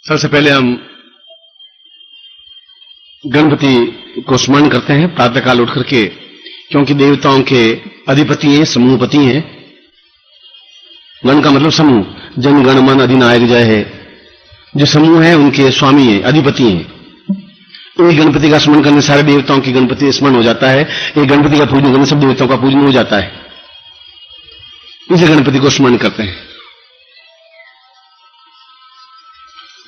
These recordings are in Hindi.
सबसे पहले हम गणपति को स्मरण करते हैं प्रातःकाल उठ करके, क्योंकि देवताओं के अधिपति हैं, समूहपति हैं। गण का मतलब समूह, जन गण मन अधिनायक जय है। जो समूह है उनके स्वामी हैं, अधिपति हैं। एक गणपति का स्मरण करने सारे देवताओं की गणपति स्मरण हो जाता है। एक गणपति का पूजन करने सब देवताओं का पूजन हो जाता है। इसे गणपति को स्मरण करते हैं।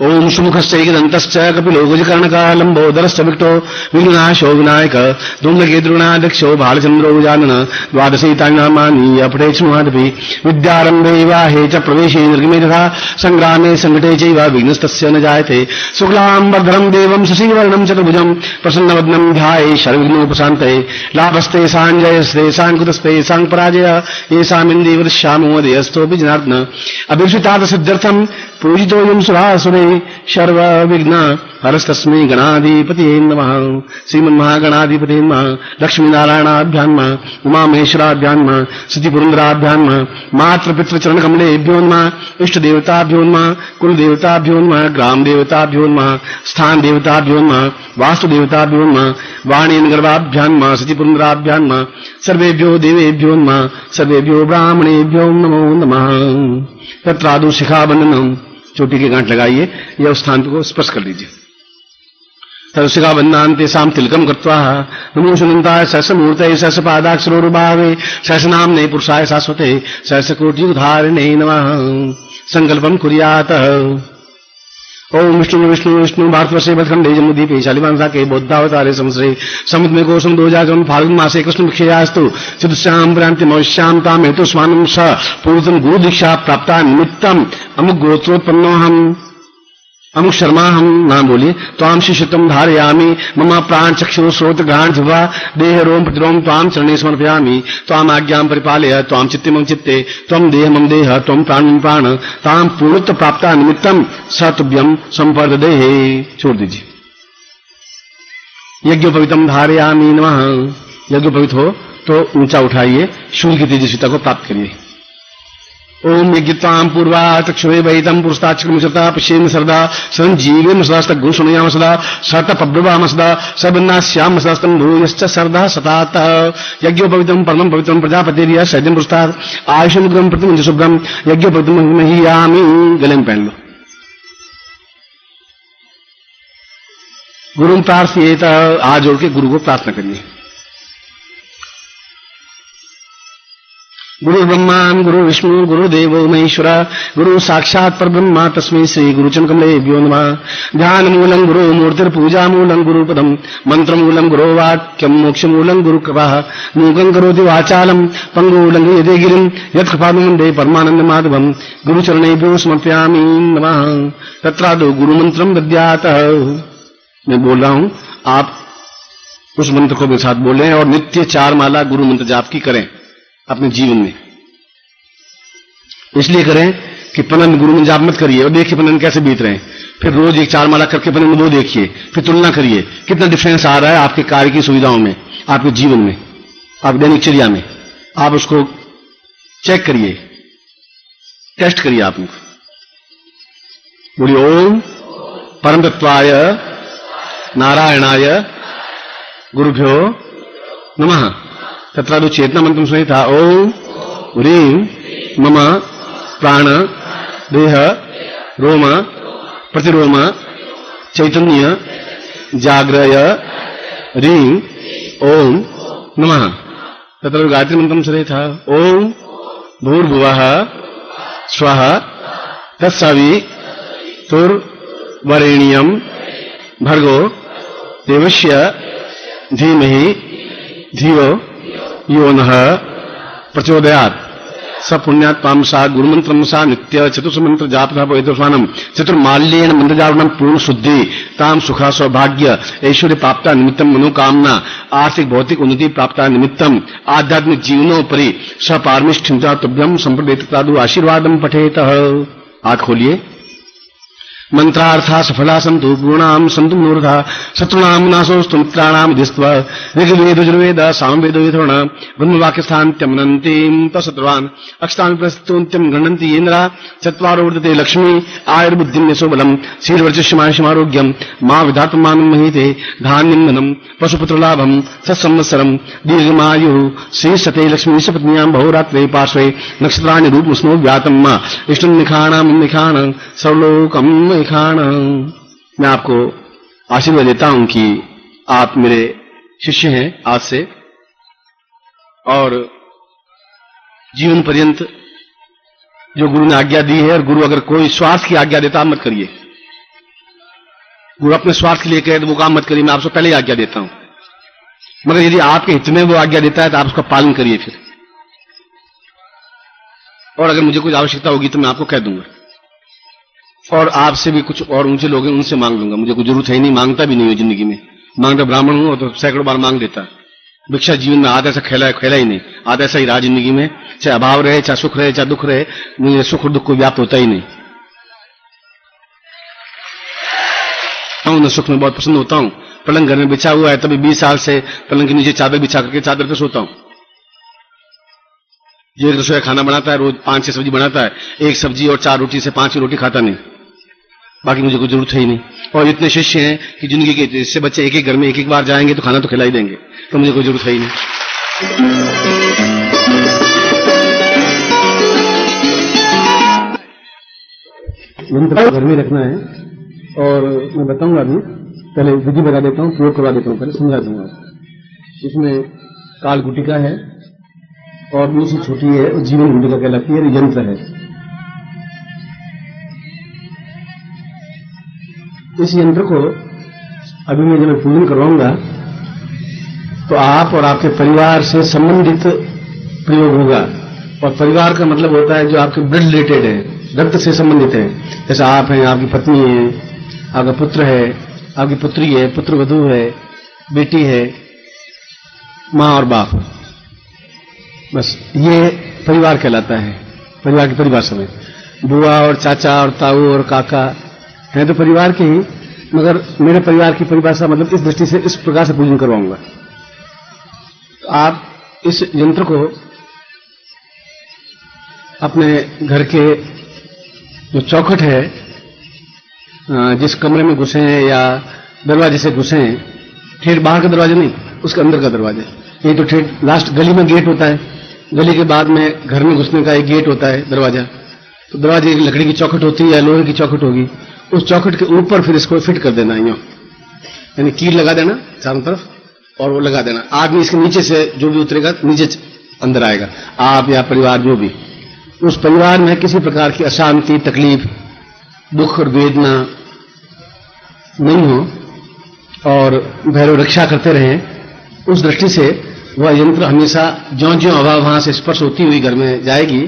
ओम सुमुखश्चैकदन्तश्च कपिलो गजकर्णकालम्बोदरश्च विक्टो विघ्ननाशो विनायक धूम्रकेतुर्गणाध्यक्षो भालचन्द्रो गजानन द्वादशैतानि नामानि अपठेत्स्नुमादपि विद्यारम्भे विवाहे च प्रवेशे निर्गमे तथा सङ्ग्रामे सङ्कटे चैव विघ्नस्तस्य न जायते। शुक्लाम्बरधरं देवं शशिवर्णं चतुर्भुजं प्रसन्नवदनं ध्याये सर्वविघ्नोपशान्तये। लाभस्ते साञ्जयस्ते साङ्कृतस्ते साङ्पराजय येषामिन्दीवृश्यामोदयस्तोऽपि जनार्दन। अभिषितार्थसिद्ध्यर्थं पूजितोऽयं सुरासुरे सर्वविघ्न हरस्तस्मै गणाधिपतये नमः। श्रीमन्महागणाधिपतये नमः। लक्ष्मीनारायणाभ्यां नमः। उमामहेश्वराभ्यां नमः। सतीपुरन्दराभ्यां नमः। मातृपितृचरणकमलेभ्यो नमः। इष्टदेवताभ्यो नमः। कुलदेवताभ्यो नमः। ग्रामदेवताभ्यो नमः। स्थानदेवताभ्यो नमः। वास्तुदेवताभ्यो नमः। वाणीनगर्भाभ्यां नमः। सतीपुरन्दराभ्यां नमः। सर्वेभ्यो देवेभ्यो नमः। सर्वेभ्यो ब्राह्मणेभ्यो नमो नमः। तत्रादौ शिखाबन्धनम्, चोटी की गांठ लगाइए, यह स्थान को स्पर्श कर लीजिए। तदशिखा बंधान्ते साम तिलकम कृत्वा नमो सुनंताय सहस्रमूर्तये सहस्रपादाक्षरोरुभावे सहस्रनाम्ने पुरुषाय शाश्वते सहस्रकोटियुगधारिणे नमः। संकल्पम कुर्यात्। ओम विष्णु विष्णु विष्णु भारतवर्षे भटखंडे जम्मूद्वीपे शालिवांसा के बौद्धावतारे संवत्सरे समुद्र में कोशम 2000 फाल्गुन मासे कृष्ण भिक्षयास्तु चतुष्याम प्रांति मौष्याम ताम हेतु स्वानम स पूर्वतम गुरु दीक्षा प्राप्ता निमित्तम अमुक गोत्रोत्पन्नोहम अमुक शर्मा हम नाम बोलिए। त्वाम शिष्यतम धारयामी मम प्राण चक्षु श्रोत ग्रहण जिह्वा देह रोम प्रतिरोम त्वाम चरणे समर्पयामि। त्वाम आज्ञां परिपालय त्वाम चित्ते मम चित्ते त्वम देह मम देह त्वम प्राण मम प्राण ताम पूर्णत्व प्राप्ता निमित्तम सतुभ्यम संपर्ददेहे। छोड़ दीजिए। यज्ञोपवीतम धारयामी नमः। यज्ञोपवीत हो तो ऊंचा उठाइए, सूर्य की तेजस्विता को प्राप्त करिए। ओम यज्ञतां पूर्वा चक्षुरे वैतम पुरुषताक्षकमिश्रता पश्येम सरदा संजीवेम सदा स्तग्गुं शृणुयाम सदा सतपब्रवाम सदा सबन्नास्याम सदास्तं भूयश्च सरदा सतात। यज्ञोपवीतं परमं पवित्रं प्रजापतिर्यः सैद्यं पुरुषतात् आयुषमुग्रं प्रतिमंज शुभ्रं यज्ञोपवीतं महीयामि। गले में पहन लो। गुरु प्रार्थयेत, हाथ जोड़ के गुरु को प्रार्थना करिए। गुरु ब्रह्मा गुरु विष्णु गुरु देवो महेश्वरा गुरु साक्षात् परब्रह्म तस्मै श्री गुरुचरणकमलेभ्यो नमः। ध्यान मूलं गुरु मूर्तिर्पूजा मूलं गुरुपदम मंत्र मूलं गुरो वाक्यम मोक्ष मूलं गुरु कृपा मूकं करोति वाचालं पंगुलं यदे गिरिं यत्कृपादं वन्दे परमानंद माधवं गुरुचरणेभ्यो समर्पयामि नमः। तत्रादौ गुरु मंत्रम दद्यात्। मैं बोल रहा हूं, आप उस मंत्र को मेरे साथ बोलें और नित्य 4 माला गुरु मंत्र जाप की करें अपने जीवन में। इसलिए करें कि पनन गुरु में जाप मत करिए और देखिए पनन कैसे बीत रहे हैं। फिर रोज एक 4 माला करके पनन वो देखिए, फिर तुलना करिए कितना डिफरेंस आ रहा है आपके कार्य की सुविधाओं में, आपके जीवन में, आप दैनिकचर्या में। आप उसको चेक करिए, टेस्ट करिए। आप बोलिए ओम परम तत्वाय नारायणाय गुरुभ्यो नमः। तत्रादौ चेतना मंत्रम सुनी था। ओम ह्रीं मम प्राण देह रोम प्रतिरोम चैतन्य जाग्रय ह्रीं ओम नमः। तत्र गायत्री मंत्रम सुनी था। ओम भूर्भुवः स्वः तत्सवितुर्वरेण्यं भर्गो देवस्य धीमहि धियो यो नः प्रचोदयात्। स पुण्यात् पामसा गुरुमंत्रम सा नित्य चतुर्मंत्र जापथा पवित्रस्वानम चतुर्माल्येन मंत्र जापनम पूर्ण शुद्धि ताम सुखा सौभाग्य ऐश्वर्य प्राप्ता निमित्तम मनोकामना आर्थिक भौतिक उन्नति प्राप्ता निमित्तम आध्यात्मिक जीवनोपरि सपारमिष्ठिता तुभ्यम संप्रदेतादु आशीर्वादम पठेत। हाथ खोलिए। मंत्रार्था सफला संतु पूर्णाम संतु मूर्धा शत्रुणाम नाशोस्तु मित्राणाम दिस्त्वा ऋग्वेद यजुर्वेद सामवेद विधुर्ण ब्रह्मवाक्यस्थान्त्यम नन्तीम तत्सर्वान् अक्षतान् प्रस्तुन्त्यम गणन्ति इंद्रा चत्वारो वर्तते लक्ष्मी आयुर्बुद्धिं यशोबलम् शीर्वर्चस्यमायुषमारोग्यम् मा विधातमानं महीते धान्यं धनं पशुपुत्रलाभं सत्संवत्सरं दीर्घमायुः श्रीसते लक्ष्मी सपत्न्यां बहुरात्रे पार्श्वे नक्षत्राणि रूपमुष्णो व्यातं मा इष्टं निखाणां निखाण सर्वलोकं निखाण। मैं आपको आशीर्वाद देता हूं कि आप मेरे शिष्य हैं आज से, और जीवन पर्यंत जो गुरु ने आज्ञा दी है, और गुरु अगर कोई स्वार्थ की आज्ञा देता मत करिए। गुरु अपने स्वार्थ के लिए कहे तो वो काम मत करिए, मैं आपसे पहले ही आज्ञा देता हूं। मगर यदि आपके हित में वो आज्ञा देता है तो आप उसका पालन करिए फिर। और अगर मुझे कुछ आवश्यकता होगी तो मैं आपको कह दूंगा, और आपसे भी कुछ और ऊंचे लोग हैं उनसे मांग लूंगा। मुझे कोई जरूरत है ही नहीं, मांगता भी नहीं हो जिंदगी में। मांगता ब्राह्मण हूं तो सैकड़ों बार मांग लेता। भिक्षा जीवन में आधा ऐसा खेला ही नहीं, आधा ऐसा ही रहा जिंदगी में। चाहे अभाव रहे, चाहे सुख रहे, चाहे दुख रहे, मुझे सुख और दुख को व्याप्त होता ही नहीं। मैं सुख में बहुत पसंद होता हूं। पलंग घर में बिछा हुआ है, तभी 20 साल से पलंग के नीचे चादर बिछा करके चादर पे सोता हूं। जो एक रसोई खाना बनाता है, रोज 5-6 सब्जी बनाता है, एक सब्जी और 4 रोटी से 5 रोटी खाता नहीं। बाकी मुझे कोई जरूरत है ही नहीं। और इतने शिष्य हैं कि जिंदगी के इससे बच्चे एक एक घर में एक एक बार जाएंगे तो खाना तो खिला ही देंगे, तो मुझे कोई जरूरत है ही नहीं। घर में रखना है, और मैं बताऊंगा अभी, पहले विधि बता देता हूँ, प्रयोग करवा देता हूँ, पहले समझा दूंगा। इसमें काल गुटिका है और दूसरी छोटी है, जीवन गुटिका कहलाती है, यंत्र है। इस यंत्र को अभी मैं जब पूजन करवाऊंगा तो आप और आपके परिवार से संबंधित प्रयोग होगा। और परिवार का मतलब होता है जो आपके ब्लड रिलेटेड है, रक्त से संबंधित है। जैसे आप हैं, आपकी पत्नी है, आपका पुत्र है, आपकी पुत्री है, पुत्र वधू है, बेटी है, मां और बाप, बस ये परिवार कहलाता है। परिवार की परिभाषा में बुआ और चाचा और ताऊ और काका हैं तो परिवार के ही, मगर मेरे परिवार की परिभाषा मतलब इस दृष्टि से, इस प्रकार से पूजन करवाऊंगा। तो आप इस यंत्र को अपने घर के जो चौखट है, जिस कमरे में घुसे हैं या दरवाजे से घुसे हैं, ठेठ बाहर का दरवाजा नहीं, उसके अंदर का दरवाजा, ये तो ठेठ लास्ट गली में गेट होता है, गली के बाद में घर में घुसने का एक गेट होता है, दरवाजा। तो दरवाजे की लकड़ी की चौखट होती है या लोहे की चौखट होगी, उस चौखट के ऊपर फिर इसको फिट कर देना, यानी कील लगा देना चारों तरफ, और वो लगा देना। आदमी इसके नीचे से जो भी उतरेगा नीचे अंदर आएगा, आप या परिवार जो भी। उस परिवार में किसी प्रकार की अशांति, तकलीफ, दुख और वेदना नहीं हो, और भैरव रक्षा करते रहें। उस दृष्टि से वह यंत्र हमेशा ज्यों ज्यों हवा वहां से स्पर्श होती हुई घर में जाएगी,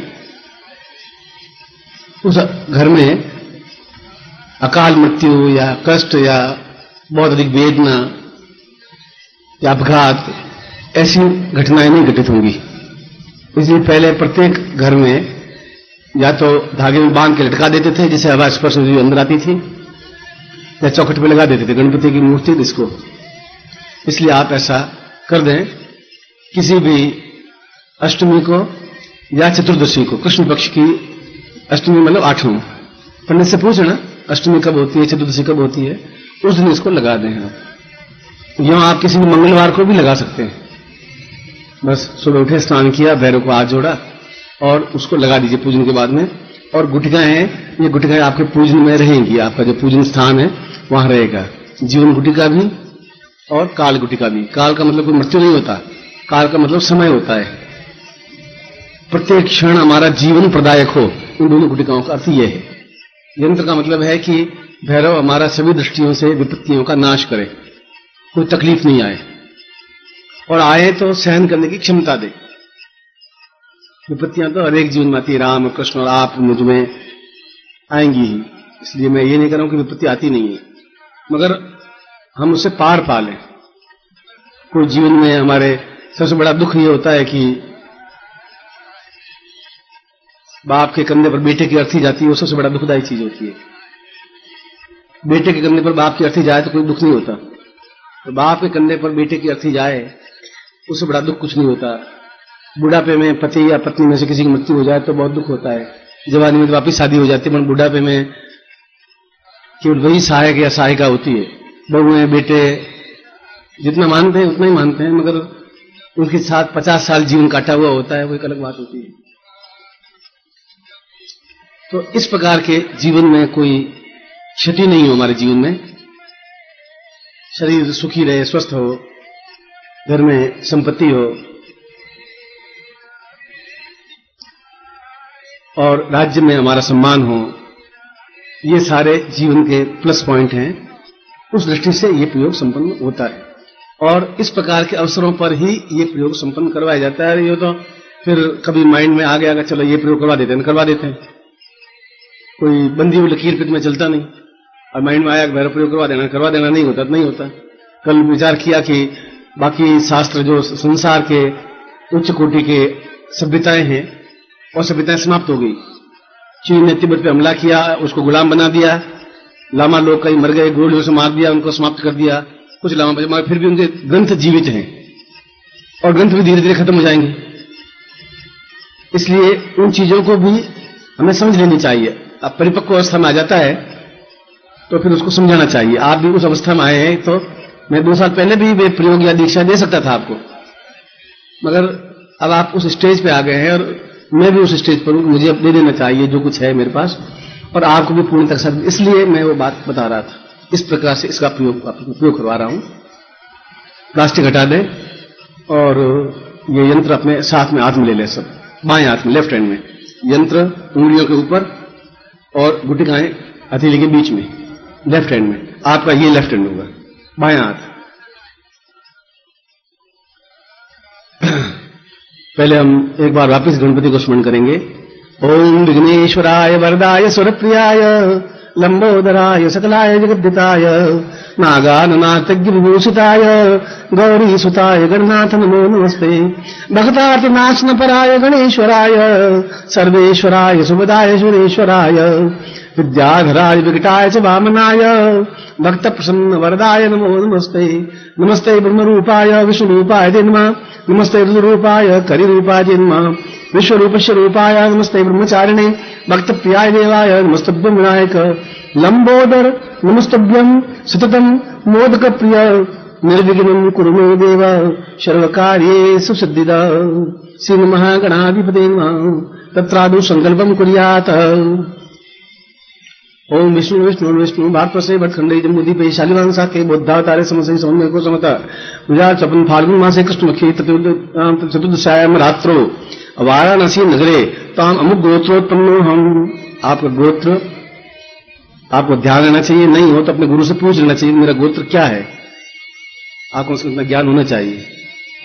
उस घर में अकाल मृत्यु या कष्ट या बहुत अधिक वेदना या अपघात, ऐसी घटनाएं नहीं घटित होंगी। इसलिए पहले प्रत्येक घर में या तो धागे में बांध के लटका देते थे, जिससे हवा स्पर्श हुई अंदर आती थी, या चौखट पे लगा देते थे गणपति की मूर्ति इसको। इसलिए आप ऐसा कर दें, किसी भी अष्टमी को या चतुर्दशी को, कृष्ण पक्ष की अष्टमी मतलब 8वां, पंडित से पूछना अष्टमी कब होती है, चतुर्दशी कब होती है, उस दिन इसको लगा दें। यहां आप किसी भी मंगलवार को भी लगा सकते हैं। बस सुबह उठे, स्नान किया, भैरव को हाथ जोड़ा और उसको लगा दीजिए पूजन के बाद में। और गुटिकाएं हैं, ये गुटिकाएं आपके पूजन में रहेंगी, आपका जो पूजन स्थान है वहां रहेगा। जीवन गुटिका भी और काल गुटिका भी। काल का मतलब कोई मृत्यु नहीं होता, काल का मतलब समय होता है, प्रत्येक क्षण हमारा जीवन प्रदायक हो। इन दोनों गुटिकाओं का अर्थ यह है। यंत्र का मतलब है कि भैरव हमारा सभी दृष्टियों से विपत्तियों का नाश करे, कोई तकलीफ नहीं आए, और आए तो सहन करने की क्षमता दे। विपत्तियां तो हर एक जीवन में आती है, राम कृष्ण और आप मुझ में आएंगी ही। इसलिए मैं ये नहीं कर रहा हूं कि विपत्ति आती नहीं है, मगर हम उससे पार पा लें। कोई जीवन में हमारे सबसे बड़ा दुख ये होता है कि बाप के कंधे पर बेटे की अर्थी जाती है, वो सबसे बड़ा दुखदायी चीज होती है। बेटे के कंधे पर बाप की अर्थी जाए तो कोई दुख नहीं होता, तो बाप के कंधे पर बेटे की अर्थी जाए उससे बड़ा दुख कुछ नहीं होता। बुढ़ापे में पति या पत्नी में से किसी की मृत्यु हो जाए तो बहुत दुख होता है। जवानी में तो वापिस शादी हो जाती है, पर बुढ़ापे में केवल वही सहायक या सहायिका होती है। बहुएं बेटे जितना मानते हैं उतना ही मानते हैं, मगर उनके साथ 50 साल जीवन काटा हुआ होता है, वो एक अलग बात होती है। तो इस प्रकार के जीवन में कोई क्षति नहीं हो हमारे जीवन में, शरीर सुखी रहे, स्वस्थ हो, घर में संपत्ति हो और राज्य में हमारा सम्मान हो, ये सारे जीवन के प्लस पॉइंट हैं। उस दृष्टि से ये प्रयोग संपन्न होता है और इस प्रकार के अवसरों पर ही ये प्रयोग संपन्न करवाया जाता है। ये तो फिर कभी माइंड में आ गया चलो ये प्रयोग करवा देते हैं, कोई बंदी हुई लकीर पिट में चलता नहीं, और माइंड में आया कि मेरा प्रयोग करवा देना नहीं होता। कल विचार किया कि बाकी शास्त्र जो संसार के उच्च कोटि के सभ्यताएं हैं और सभ्यताएं समाप्त हो गई। चीन ने तिब्बत पे हमला किया, उसको गुलाम बना दिया, लामा लोग कई मर गए, गोलियों से मार दिया, उनको समाप्त कर दिया। कुछ लामा बचे मगर फिर भी उनके ग्रंथ जीवित हैं और ग्रंथ भी धीरे धीरे खत्म हो जाएंगे। इसलिए उन चीजों को भी हमें समझ लेनी चाहिए। अब परिपक्व अवस्था में आ जाता है तो फिर उसको समझाना चाहिए। आप भी उस अवस्था में आए हैं, तो मैं 2 साल पहले भी वे प्रयोग या दीक्षा दे सकता था आपको, मगर अब आप उस स्टेज पे आ गए हैं और मैं भी उस स्टेज पर हूं, मुझे अब दे देना चाहिए जो कुछ है मेरे पास, और आपको भी पूर्ण तक साथ, इसलिए मैं वो बात बता रहा था। इस प्रकार से इसका प्रयोग करवा रहा हूं। प्लास्टिक हटा दें और ये यंत्र अपने साथ में हाथ में ले लें, सब बाएं हाथ में, लेफ्ट हैंड में यंत्र, उंगलियों के ऊपर और गुटिकाएं हथेली के बीच में, लेफ्ट हैंड में। आपका ये लेफ्ट हैंड होगा, बाएं हाथ। पहले हम एक बार वापस गणपति को स्मरण करेंगे। ओम विघ्नेश्वराय वरदाय सुरप्रियाय लंबोदराय सकलाय जगद्दिताय नागाननाथज्ञ विभूषिताय गौरी सुताय गणनाथ नमो नमस्ते। भक्तार्तिनाशन पराय गणेश्वराय सर्वेश्वराय सुबदाय सुरेश्वराय विद्याधराय विकटाय च वामनाय भक्त प्रसन्न वरदाय नमो नमस्ते। नमस्ते ब्रह्मरूपाय विष्णुरूपाय जन्मा, नमस्ते रुद्ररूपाय करिरूपाय जन्मा, विश्वरूपस्य रूपाय नमस्ते ब्रह्मचारिणे भक्त प्रियाय देवाय नमस्तभ्यं विनायक लंबोदर नमस्तभ्यं सततं मोदक प्रिय निर्विघ्नं कुरु मे देव सर्वकार्येषु सिद्धिदा। श्री महागणाधिपते नमः। तत्रादौ संकल्पं कुर्यात्। ओम विष्णु विष्णु विष्णु भारतवर्षे भटखंडे जम्बूद्वीपे शालिवांसा के बुद्धावतारे समसै समन्वय को समता गुजरात चपन फाल्गुन मासे कृष्णपक्षे चतुर्दशायाम रात्रो वाराणसी नगरे ताम अमुक गोत्रोत्पन्नो हम। आपका गोत्र आपको ध्यान रहना चाहिए, नहीं हो तो अपने गुरु से पूछ लेना चाहिए मेरा गोत्र क्या है, आपको उसका ज्ञान होना चाहिए।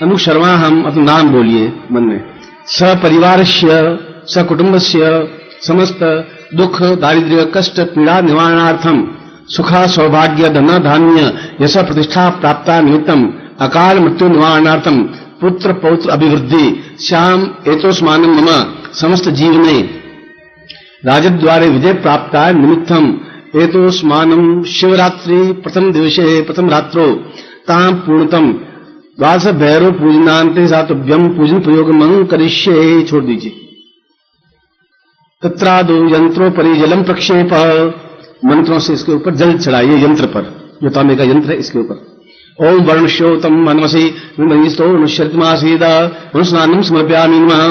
अमुक शर्मा हम, अपना नाम बोलिए मन में। सपरिवारस्य सकुटुंबस्य समस्त दुख दारिद्र्य कष्ट पीड़ा निवारणार्थम सुखा सौभाग्य धन धान्य यश प्रतिष्ठा प्राप्ता निमित्तम अकाल मृत्यु निवारणार्थम पुत्र पौत्र अभिवृद्धि श्याम एतोस्मानं मम समस्त जीवने राजद्वारे विजय प्राप्ता निमित्तम एतोस्मानं शिवरात्रि प्रथम दिवसे प्रथम रात्रो तां पूर्णतम द्वादश भैरव पूजनान्ते सातुभ्यम पूजन प्रयोग मंग करिष्ये। छोड़ दीजिए। तत्रादो यंत्रों पर जलम प्रक्षेप, मंत्रों से इसके ऊपर जल चढ़ाइए, यंत्र पर, जो तांबे का यंत्र है इसके ऊपर। ओम वर्णश्योतम मनमसी विमहिस्तो अनुशर्तमासीदा अनुस्नानम समर्पयामि नमः।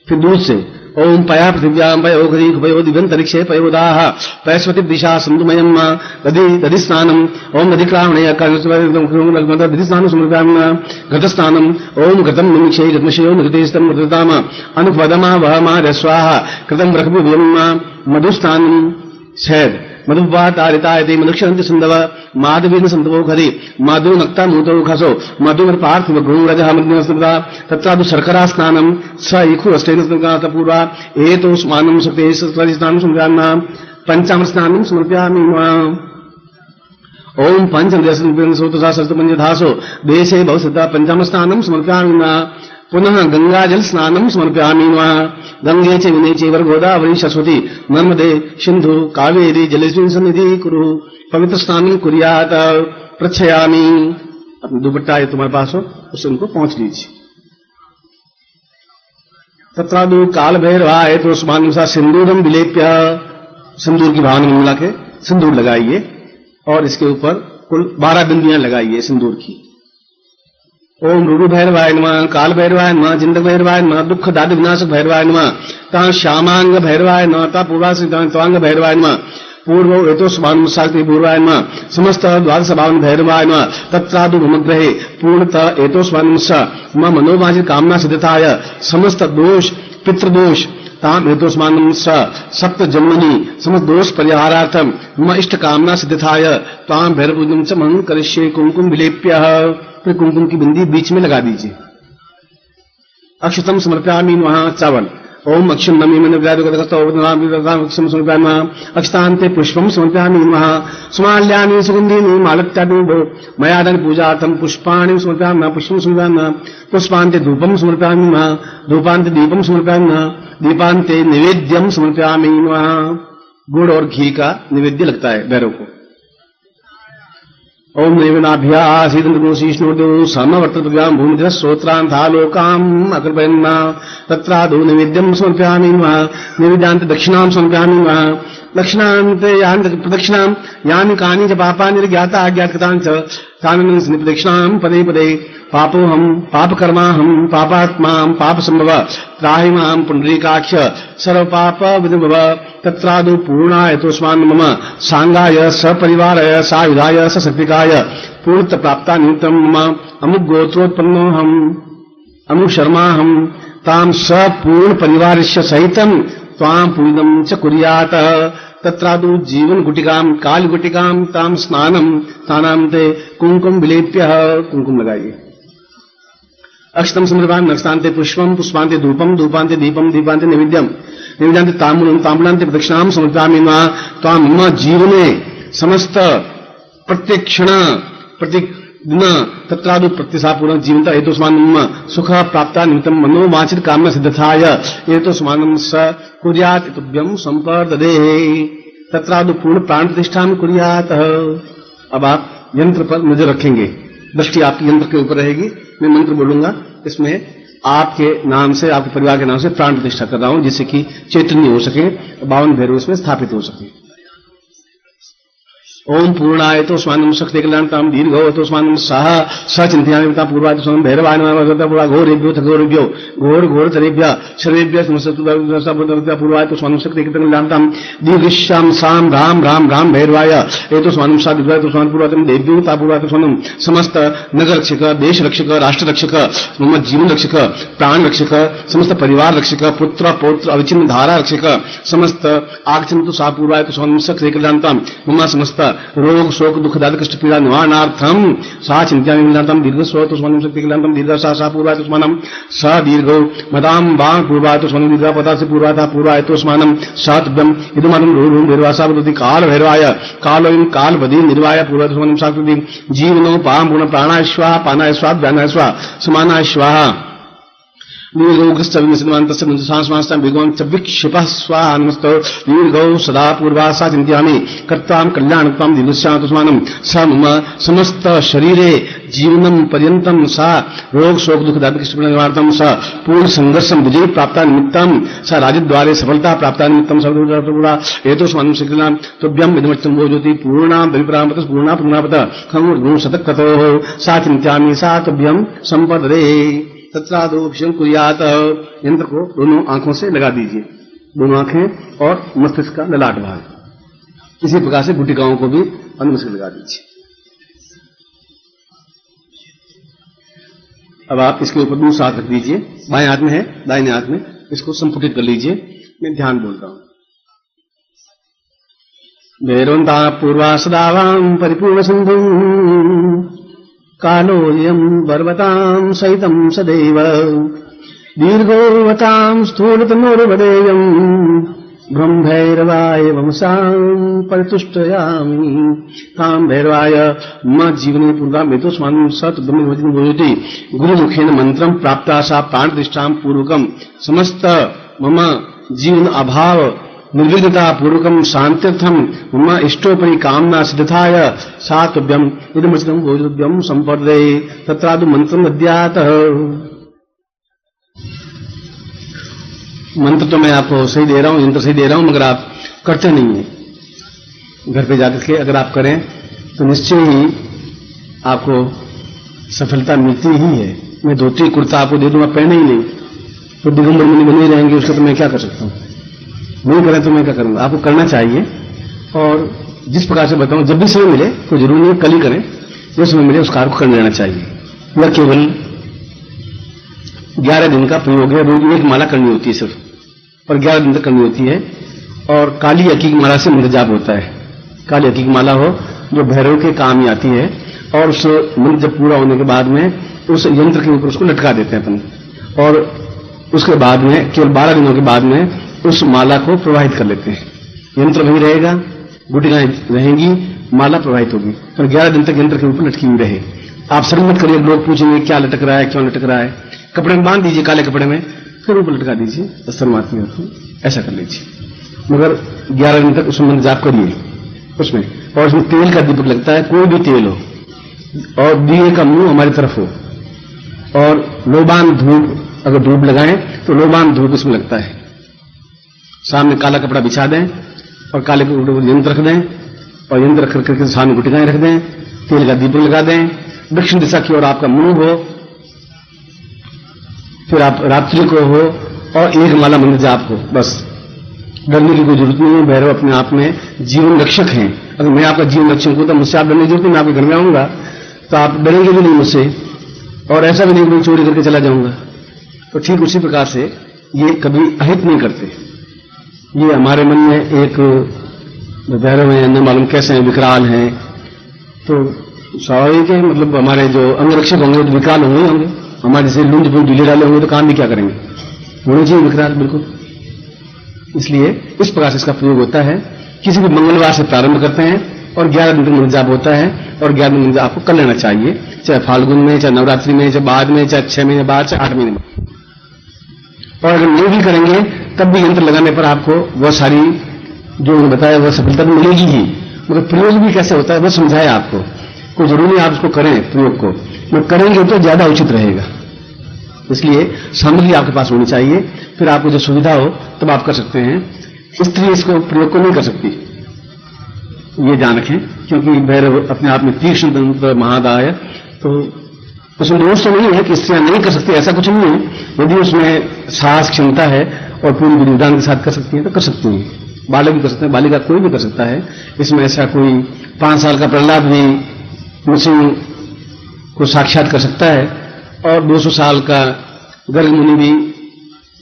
फिर दूध से ओम पया पृथिव्याम पयोघरी पयो दिव्यंतरिक्षे पयोदाह पैस्वति दिशा संधुमयम दधि स्नानम ओम दधिक्रामणे दधि स्नानं समर्पयामि नमः। घटस्नानम ओम घटम निमिक्षे घटमशयो निघटेस्तम मृतताम अनुपदमा वहमा रस्वाहा कृतम रखभुव्यम मधुस्नानम शैद मधुपातारितायते मनुष्यंति संधव माधवीन संधवो खरी माधु नक्ता मूतो खसो मधुमर पार्थिव गुरुरजः मृद्नस्मृता तत्रादु शर्करा स्नानम स इखु अष्टेन स्नात पूर्वा एतो स्नानं सते स्नानं समर्पयामि पंचामृत स्नानं समर्पयामि। ओम पंचम दशसोतसा सहस्रपंचधासो देशे भवसदा पंचामृत स्नानं समर्पयामि। पुनः गंगा जल स्नानम समर्पयामि नमः। गंगे च विने चैव गोदावरी सरस्वती नर्मदे सिंधु कावेरी जलेस्मिन् सन्निधि कुरु। पवित्र स्नान कुर्यात। प्रच्छयामि। अपनी दुपट्टा है तुम्हारे पास हो, उससे उनको पहुंच लीजिए। तत्रादु काल भैरवाय तो स्मानुसार सिंदूरम विलेप्य। सिंदूर की भावना मिला के सिंदूर लगाइए और इसके ऊपर कुल 12 बिंदियां लगाइए सिंदूर की। ओम रूरु भैरवाय नमः, काल भैरवाय नमः, जिंदक भैरवाय नमः, दुख दाद विनाशक भैरवाय नमः, ता श्यामांग भैरवाय नमः, ता पूर्वांग भैरवाय नमः, पूर्व एतोस्मानुसाक्ति पूर्वाय नमः, समस्त द्वादश भावन भैरवाय नमः। तत्रादु ममग्रहे पूर्णतः एतोस्मानुसा मम मनोवांछित कामना सिद्धताय समस्त दोष पितृदोष ताम हेतुस्मानुसा सप्त जन्मनि समस्त दोष परिहारार्थम मम इष्ट कामना सिद्धताय ताम भैरव पूजन च मंग करिष्ये। कुमकुम विलेप्य। फिर कुमकुम की बिंदी बीच में लगा दीजिए। अक्षतम समर्पयामि वहां चावल। ओम अक्षम नमी मन अक्षम समर्पयामि। अक्षतांते पुष्पम समर्पयामि वहां। सुमाल्यानि सुगंधीनि मालत्यानि मयादन पूजार्थम पुष्पाणि समर्पयामि। पुष्पम समर्पयामि। पुष्पांते धूपम समर्पयामि वहां। धूपांते दीपम समर्पयामि। दीपांते निवेद्यम समर्पयामि वहां। गुड़ और घी का निवेद्य लगता है भैरव को। ओम देवनाभ्यासीदंतोषीष्णुर्दो समवर्तव्याम भूमिधर श्रोत्रांधालोकाम अकृपयन्ना। तत्रादो निवेद्यम समर्पयामि वहां। निवेद्यांत दक्षिणाम समर्पयामि वहां। दक्षिणान्ते प्रदक्षिणाम यानि कानि च पापानि ज्ञाता अज्ञातकृतानि च तानि प्रदक्षिणाम पदे पदे। पापोहम पापकर्माहम पापात्मा पाप संभव त्राहि मां पुंडरीकाक्ष सर्व पाप विदुभव। तत्रादु पूर्णाय तोस्मान् मम सांगाय सपरिवाराय सायुधाय सशक्तिकाय पूर्णत प्राप्ता निमित्तं मम अमुक गोत्रोत्पन्नोऽहम् अमुक शर्माहम् तां सपूर्ण परिवारस्य सहितं त्वां पूजनं च कुर्यात्। तत्रादु जीवन गुटिकाम काल गुटिकाम ताम स्नानम स्नानान्ते कुंकुम विलेप्य। कुंकुम लगाइए। अक्षतम समर्पयामि। अक्षतांते पुष्पम पुष्पांते धूपम धूपांते दीपम दीपांते नैवेद्यम नैवेद्यांते ताम्बूलम ताम्बूलांते प्रदक्षिणाम समर्पयामि नमः। त्वां मम जीवने समस्त प्रत्येक क्षण प्रत्येक दिन तत्रादु प्रत्यसापूर्ण जीवनता हेतुस्मान् मम सुख प्राप्ता निमित्तं मनोवांछित कामना सिद्धताय हेतुस्मान् स कुर्यात् तुभ्यं संपर्ददे। तत्रादु पूर्ण प्राण प्रतिष्ठान कुर्यात्। अब आप यंत्र पर नजर रखेंगे। दृष्टि आपकी यंत्र के ऊपर रहेगी। मैं मंत्र बोलूंगा, इसमें आपके नाम से आपके परिवार के नाम से प्राण प्रतिष्ठा कर रहा हूं, जिससे कि चैतन्य हो सके, 52 भैरव इसमें स्थापित हो सके। ओम पूर्णाय तो स्वानम शक्ति कल्याणताम दीर्घो तो स्वानम सह सचिंत्यामि पूर्वाय तो स्वानम भैरवाय नमः। पूर्वा घोरेभ्यो थघोरेभ्यो घोर घोर तरेभ्य सर्वेभ्य पूर्वाय तो स्वानम शक्ति कल्याणताम दीर्घश्याम साम राम राम राम भैरवाय ये तो स्वानम सा दिव्याय तो स्वानम पूर्वाय देव्यो ता पूर्वाय तो स्वानम समस्त नगर रक्षक देश रक्षक राष्ट्र रक्षक मम जीवन रक्षक प्राण रक्षक समस्त परिवार रक्षक पुत्र पौत्र अविच्छिन्न धारा रक्षक समस्त आगचंतु सा पूर्वाय तो स्वानम शक्ति कल्याणताम मम समस्त रोग शोक दुख दाद कष्ट पीड़ा निवारणार्थम सा चिंत्यामि मिलांतम दीर्घ स्व तो स्वानम शक्ति कल्याणतम दीर्घ सा पूर्वाय तो स्वानम स दीर्घो मदाम बाण पूर्वाय तो स्वानम दीर्घ पता से पूर्वाता पूर्वाय तो स्वानम सातभ्यम इदमनम रोम भैरवासा बुद्धि काल भैरवाय कालोयम काल बदी निर्वाय पूर्वाय तो स्वानम साकृति जीवनो पाम गुण प्राणाय स्वाहा पानाय स्वाहा व्यानाय स्वाहा समानाय स्वाहा विक्षिपः स्वाहा नमस्तो दीर्घौ सदा पूर्वा सा चिंत्यामि कर्तां कल्याणतां दीर्घस्यातुस्मानं स मम समस्त शरीरे जीवनं पर्यन्तं सा रोग शोक दुख दारिद्र्यनिवारणं स पूर्ण संघर्षं विजय प्राप्ता निमित्तं स राजद्वारे सफलता प्राप्ता निमित्तं सर्वपूरा एतोस्मानं श्रीकृष्णां तुभ्यं विधमच्चं वो ज्योति पूर्णां विप्रामपत पूर्णा पूर्णापत खं शतक्रतोः सा चिंत्यामि सा तुभ्यं संपददे। तत्रादो अभिषेक कुर्यात्। यंत्र को दोनों आंखों से लगा दीजिए, दोनों आंखें और मस्तिष्क का ललाट भाग। इसी प्रकार से गुटिकाओं को भी अनुमति से लगा दीजिए। अब आप इसके ऊपर दूसरा हाथ रख दीजिए, बाएं हाथ में है, दाहिने हाथ में इसको संपुटित कर लीजिए। मैं ध्यान बोलता हूं। भैरवंता पूर्वा सदावां परिपूर्ण सिंधु कालोयम पर्वतां सहितं सदैव दीर्घोवतां स्थूलतमोर्वदेयं ब्रह्म भैरवाय वमसां परितुष्टयामि तां भैरवाय मम जीवने पूर्वामेतोस्मान् सत् ब्रह्मवचनं बोधयति गुरुमुखेन मंत्रं प्राप्ता सा प्राणप्रतिष्ठां पूर्वकं समस्त मम जीवन अभाव निर्विघ्नता पूर्वकं शांत्यर्थम मम इष्टोपरि कामना सिद्धताय सातव्यम इदमचनं बोधव्यम संपदे तत्रादु मंत्रम अध्यातः। मंत्र तो मैं आपको सही दे रहा हूं, यंत्र सही दे रहा हूं, मगर आप करते नहीं है। घर पे जाकर के अगर आप करें तो निश्चय ही आपको सफलता मिलती ही है। मैं धोती कुर्ता आपको दे दूंगा, पहने ही नहीं तो दिगंबर मुनि बने रहेंगे, उसका तो मैं क्या कर सकता हूं? नहीं करें तो मैं क्या करूंगा? आपको करना चाहिए। और जिस प्रकार से बताऊं, जब भी समय मिले, कोई जरूरी नहीं कल ही करें, जो समय मिले उस कार्य को कर लेना चाहिए। यह केवल 11 दिन का प्रयोग है। रोज एक माला करनी होती है सिर्फ, और 11 दिन तक करनी होती है। और काली अकी की माला से मंत्र जाप होता है। काली अकी की माला हो जो भैरव के काम ही आती है, और उस मंत्र जब पूरा होने के बाद में उस यंत्र के ऊपर उसको लटका देते हैं अपन, और उसके बाद में केवल 12 दिनों के बाद में उस माला को प्रवाहित कर लेते हैं। यंत्र वहीं रहेगा, गुटिकाएं रहेंगी, माला प्रवाहित होगी, तो 11 दिन तक यंत्र के ऊपर लटकी हुई रहे। आप शर्म मत करिए, लोग पूछेंगे क्या लटक रहा है, क्यों लटक रहा है। कपड़े में बांध दीजिए, काले कपड़े में, फिर ऊपर लटका दीजिए, शर्म आती है आपको, ऐसा कर लीजिए। मगर 11 दिन तक उसमें मंत्र जाप करिए उसमें। और उसमें तेल का दीपक लगता है, कोई भी तेल हो, और दिए का मुंह हमारी तरफ हो, और लोबान धूप, अगर धूप लगाएं तो लोबान धूप इसमें लगता है। सामने काला कपड़ा बिछा दें और काले के ऊपर यंत्र रख दें, और यंत्र रख करके सामने गुटिकाएं रख दें, तेल का दीपक लगा दें, दक्षिण दिशा की ओर आपका मुंह हो, फिर आप रात्रि को हो, और एक माला मंत्र जाप हो। बस डरने की कोई जरूरत नहीं है। भैरव अपने आप में जीवन रक्षक हैं। अगर मैं आपका जीवन रक्षक हूं तो मुझसे आप डरने की जरूरत नहीं। मैं आपके घर में आऊंगा तो आप डरेंगे भी नहीं मुझसे, और ऐसा भी नहीं मैं चोरी करके चला जाऊंगा। तो ठीक उसी प्रकार से ये कभी अहित नहीं करते। ये हमारे मन में एक भैरव है, न मालूम कैसे हैं, विकराल हैं, तो स्वाभाविक है, मतलब हमारे जो अंगरक्षक होंगे तो विकराल होंगे ही होंगे। हमारे जैसे लूंज बुंज ढीले डाले होंगे तो काम भी क्या करेंगे, होने चाहिए विकराल बिल्कुल। इसलिए इस प्रकार से इसका प्रयोग होता है। किसी भी मंगलवार से प्रारंभ करते हैं और 11 दिन तक मंत्र जाप होता है, और 11 दिन मंत्र आपको कर लेना चाहिए, चाहे फाल्गुन में, चाहे नवरात्रि में, चाहे बाद में, चाहे 6 महीने बाद, चाहे 8 महीने बाद। और अगर नहीं भी करेंगे तब भी यंत्र लगाने पर आपको वह सारी जो उन्होंने बताया वह सफलता भी मिलेगी ही। मगर प्रयोग भी कैसे होता है वह समझाया आपको। कोई जरूरी नहीं आप उसको करें प्रयोग को, मगर करेंगे तो ज्यादा उचित रहेगा। इसलिए सामग्री आपके पास होनी चाहिए, फिर आपको जो सुविधा हो तब आप कर सकते हैं। स्त्री इसको प्रयोग को नहीं कर सकती, ये ध्यान रखें, क्योंकि भैरव अपने आप में तीक्ष्ण तंत्र महादाय, तो उसमें दोष तो नहीं है कि स्त्रियां नहीं कर सकती, ऐसा कुछ नहीं है। यदि उसमें साहस क्षमता है और पूर्ण विधान के साथ कर सकती है तो कर सकती है। बालक भी कर सकते हैं, बालिका कोई भी कर सकता है। इसमें ऐसा कोई 5 साल का प्रहलाद भी नृसिंह को साक्षात कर सकता है, और 200 साल का गर्ग मुनि भी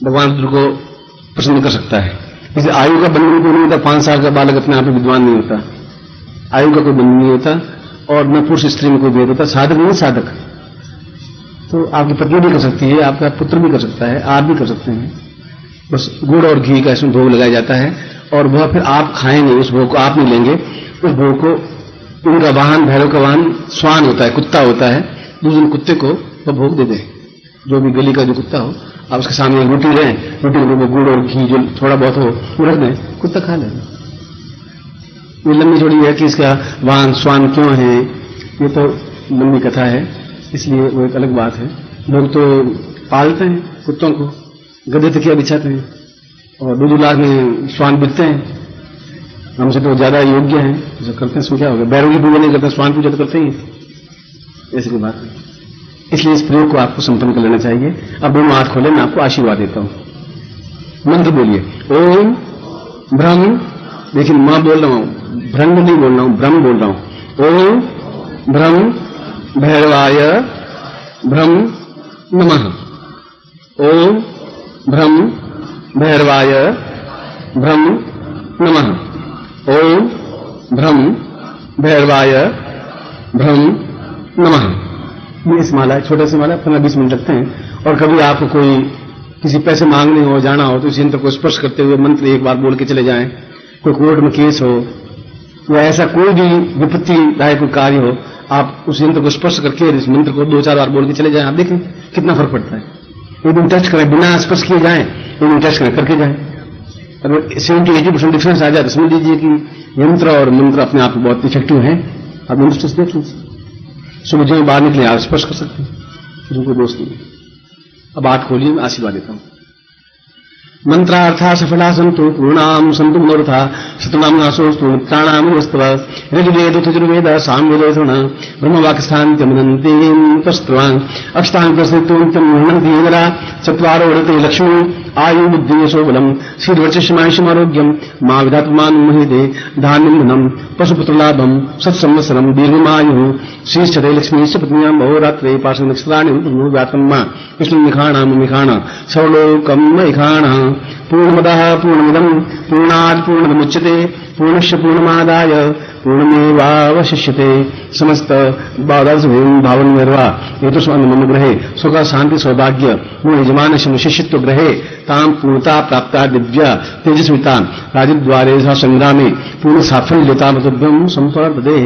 भगवान रुद्र को प्रसन्न कर सकता है। इसे आयु का बंधन कोई नहीं होता। 5 साल का बालक अपने आप में विद्वान नहीं होता, आयु का कोई बंधन नहीं होता, और न पुरुष स्त्री में कोई भेद होता। साधक नहीं साधक, तो आपकी पत्नी भी कर सकती है, आपका पुत्र भी कर सकता है, आप भी कर सकते हैं। बस गुड़ और घी का इसमें भोग लगाया जाता है, और वह फिर आप खाएंगे, उस भोग को आप नहीं लेंगे। उस भोग को उनका वाहन, भैरव का वाहन स्वान होता है, कुत्ता होता है, दूसरे कुत्ते को वह भोग दे दे। जो भी गली का जो कुत्ता हो, आप उसके सामने रोटी लें, रोटी में गुड़ और घी जो थोड़ा बहुत हो वो रख दें, कुत्ता खा लेगा। ये लंबी जोड़ी है कि इसका वाहन स्वान क्यों है, ये तो लंबी कथा है, इसलिए वो एक अलग बात है। लोग तो पालते हैं कुत्तों को, गधे तकिया बिछाते हैं, और 2 लाख में स्वान बिकते हैं। हमसे तो ज्यादा योग्य हैं, जो करते हैं इसमें क्या होगा। बैरों की पूजा नहीं करते, स्वान पूजा तो करते ही, ऐसी कोई बात नहीं। इसलिए इस प्रयोग को आपको संपन्न कर लेना चाहिए। अब दोनों हाथ खोले, मैं आपको आशीर्वाद देता हूं। मंत्र बोलिए, ओम ब्रह्म, देखिए मां बोल रहा हूं, ब्रह्म नहीं बोल रहा हूं, ब्रह्म बोल रहा हूं। ओम ब्रह्म भैरवाय ब्रह्म नमः। ओम ब्रह्म भैरवाय ब्रह्म नमः। ओम ब्रह्म भैरवाय ब्रह्म नमः। ये इस माला, छोटे से माला 15-20 मिनट लगते हैं। और कभी आपको कोई किसी पैसे मांगने हो, जाना हो, तो इस यंत्र को स्पर्श करते हुए मंत्र एक बार बोल के चले जाएं। कोई कोर्ट में केस हो या ऐसा कोई भी विपत्तिदायक कोई कार्य हो, आप उस यंत्र को स्पर्श करके इस मंत्र को 2-4 बार बोल के चले जाएं। आप देखें कितना फर्क पड़ता है। एक दिन टेस्ट करें, बिना स्पर्श किए जाएं, एक दिन टेस्ट करें, करके जाएं। अगर 70-80% डिफरेंस आ जाए तो समझ लीजिए कि यंत्र और मंत्र अपने आप में बहुत इफेक्टिव है। आप इंस्टेंस देख लीजिए, सुबह जो बाहर निकले आप स्पर्श कर सकते हैं, फिर कोई दोस्त नहीं। अब बात खोलिए, मैं आशीर्वाद देता हूं। मंत्रार्था सफला संतु पूर्णाम संतु मनोरथा शतनाम नाशोस्तु मित्राणाम वस्तव ऋग्वेद यजुर्वेद सामवेदोधन ब्रह्मवाक्स्थान्त्यमनन्ति तस्त्वान् अष्टाङ्गसंतुन्त्यमनन्ति चत्वारोढते लक्ष्मी आयु बुद्धि यशो बलम् श्रीर्वचस्मायुषमारोग्यम् मा विधात्मान् महीदे धान्यम् धनम् पशुपुत्रलाभम् सत्संवत्सरम् दीर्घमायुः श्रीश्चते लक्ष्मीश्च पत्न्याम् बहुरात्रे पाशनक्षत्राणि व्यातम्मा विष्णुमिखाणाम् मिखाण सर्वलोकम् मिखाणः पूर्णमदः पूर्णमिदम् पूर्णात् पूर्णमुच्यते पूर्णस्य पूर्णमादाय पूर्णमेवावशिष्यते समस्त भावन निर्वा ये तो मम ग्रहे सुख शांति सौभाग्य पूर्ण यजमान शिष्यत्व ग्रहे ताम पूर्णता प्राप्ता दिव्या तेजस्विता राजद्वारे सह संग्रामे पूर्ण साफल्यता मतुभ्यम संपर्पदे।